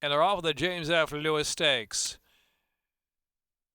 And they're off of the James F. Lewis Stakes.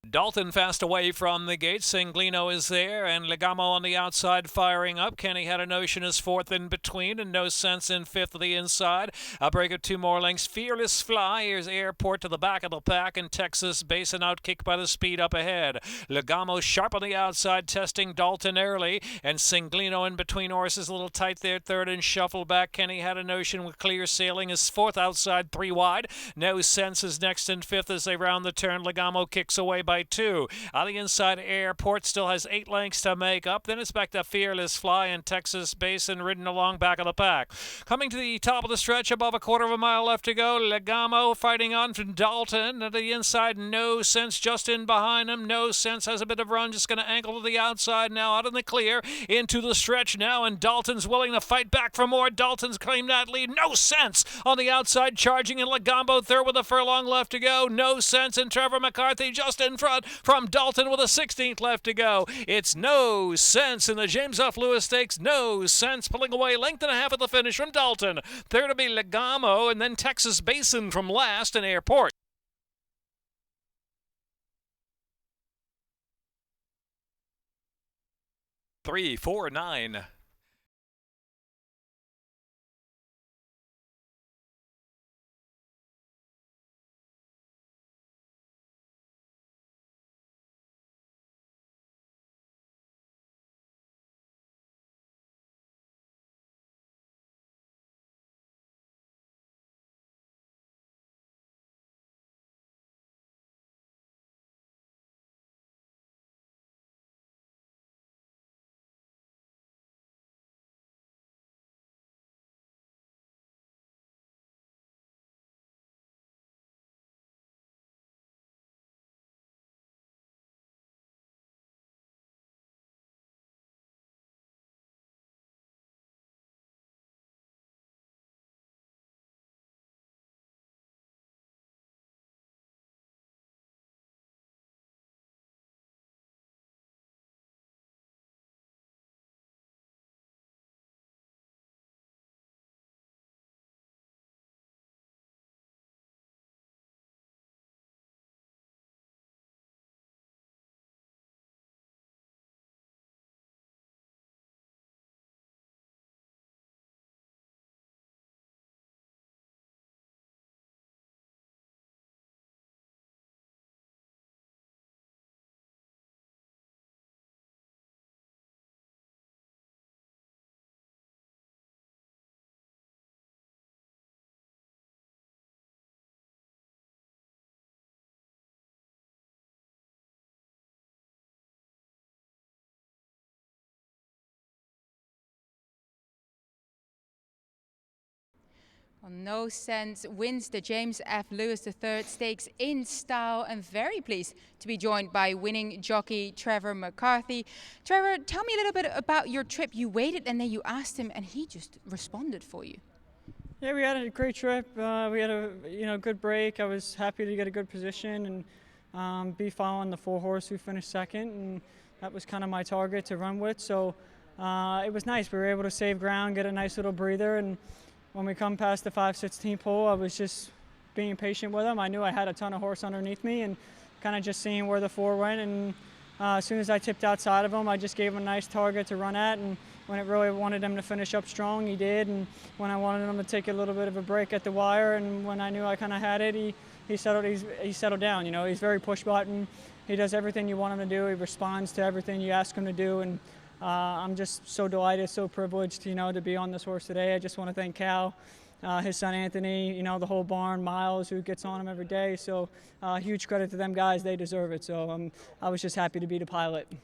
Dalton fast away from the gate. Singlino is there, and Legamo on the outside firing up. Kenny Had a Notion is fourth in between, and No Sense in fifth of the inside. A break of 2 more lengths. Fearless Fly. Here's Airport to the back of the pack, and Texas Basin outkicked by the speed up ahead. Legamo sharp on the outside, testing Dalton early, and Singlino in between horses, a little tight there, third and shuffle back. Kenny Had a Notion with clear sailing is fourth outside, 3 wide. No Sense is next in fifth as they round the turn. Legamo kicks away by 2. On the inside, Airport still has 8 lengths to make up. Then it's back to Fearless Fly and Texas Basin ridden along back of the pack. Coming to the top of the stretch, above a quarter of a mile left to go. Legamo fighting on from Dalton. At the inside, No Sense just in behind him. No Sense has a bit of run, just going to ankle to the outside now, out in the clear, into the stretch now, and Dalton's willing to fight back for more. Dalton's claimed that lead. No Sense on the outside, charging in Legamo third with a furlong left to go. No Sense and Trevor McCarthy just in front from Dalton with a 16th left to go. It's No Sense in the James F. Lewis Stakes. No Sense pulling away length and a half at the finish from Dalton. Third to be Legamo, and then Texas Basin from last, and Airport. 3, 4, 9. Well, No Sense wins the James F. Lewis III Stakes in style, and very pleased to be joined by winning jockey Trevor McCarthy. Trevor, tell me a little bit about your trip. You waited and then you asked him and he just responded for you. Yeah, we had a great trip. We had a good break. I was happy to get a good position and be following the 4-horse who finished second, and that was kind of my target to run with. So it was nice. We were able to save ground, get a nice little breather, and when we come past the 5/16 hole, I was just being patient with him. I knew I had a ton of horse underneath me and kind of just seeing where the 4 went. And as soon as I tipped outside of him, I just gave him a nice target to run at. And when it really wanted him to finish up strong, he did. And when I wanted him to take a little bit of a break at the wire, and when I knew I kind of had it, he settled down. You know, he's very push button. He does everything you want him to do. He responds to everything you ask him to do. And I'm just so delighted, so privileged, to be on this horse today. I just want to thank Cal, his son Anthony, the whole barn, Miles, who gets on him every day. So huge credit to them guys. They deserve it. So I was just happy to be the pilot. It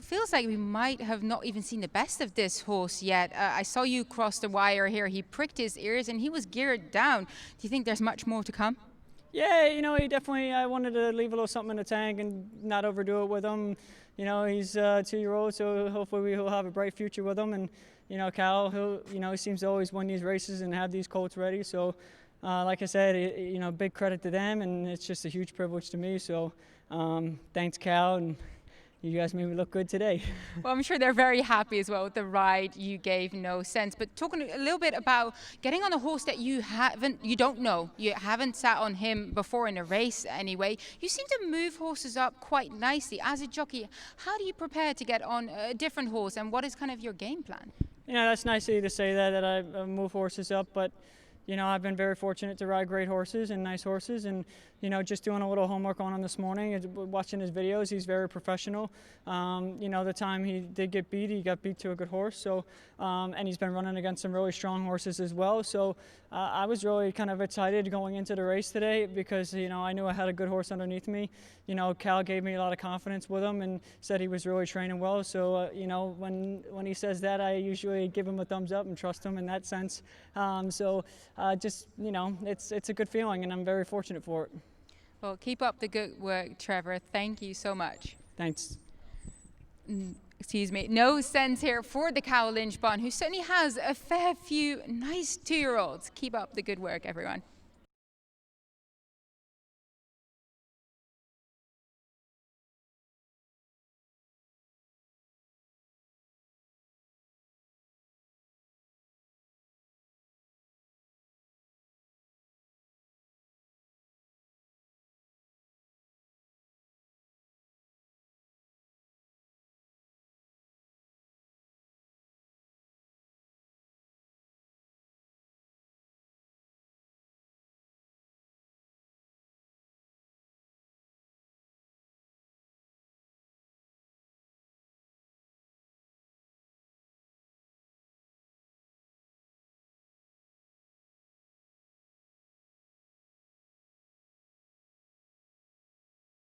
feels like we might have not even seen the best of this horse yet. I saw you cross the wire here. He pricked his ears and he was geared down. Do you think there's much more to come? Yeah, he definitely, I wanted to leave a little something in the tank and not overdo it with him. He's a 2-year-old, so hopefully we'll have a bright future with him. And, Cal, he seems to always win these races and have these colts ready. So, like I said, big credit to them, and it's just a huge privilege to me. So, thanks, Cal, and you guys made me look good today. Well, I'm sure they're very happy as well with the ride you gave. No sense. But talking a little bit about getting on a horse that you don't know, you haven't sat on him before in a race anyway. You seem to move horses up quite nicely. As a jockey, how do you prepare to get on a different horse, and what is kind of your game plan? That's nice of you to say that I move horses up, but I've been very fortunate to ride great horses and nice horses, and just doing a little homework on him this morning and watching his videos. He's very professional. The time he did get beat, he got beat to a good horse. So, and he's been running against some really strong horses as well. So, I was really kind of excited going into the race today because I knew I had a good horse underneath me. Cal gave me a lot of confidence with him and said he was really training well. So, when he says that, I usually give him a thumbs up and trust him in that sense. It's a good feeling, and I'm very fortunate for it. Well, keep up the good work, Trevor. Thank you so much. Thanks. Excuse me. No sense here for the Cal Lynch Bond, who certainly has a fair few nice 2-year-olds. Keep up the good work, everyone.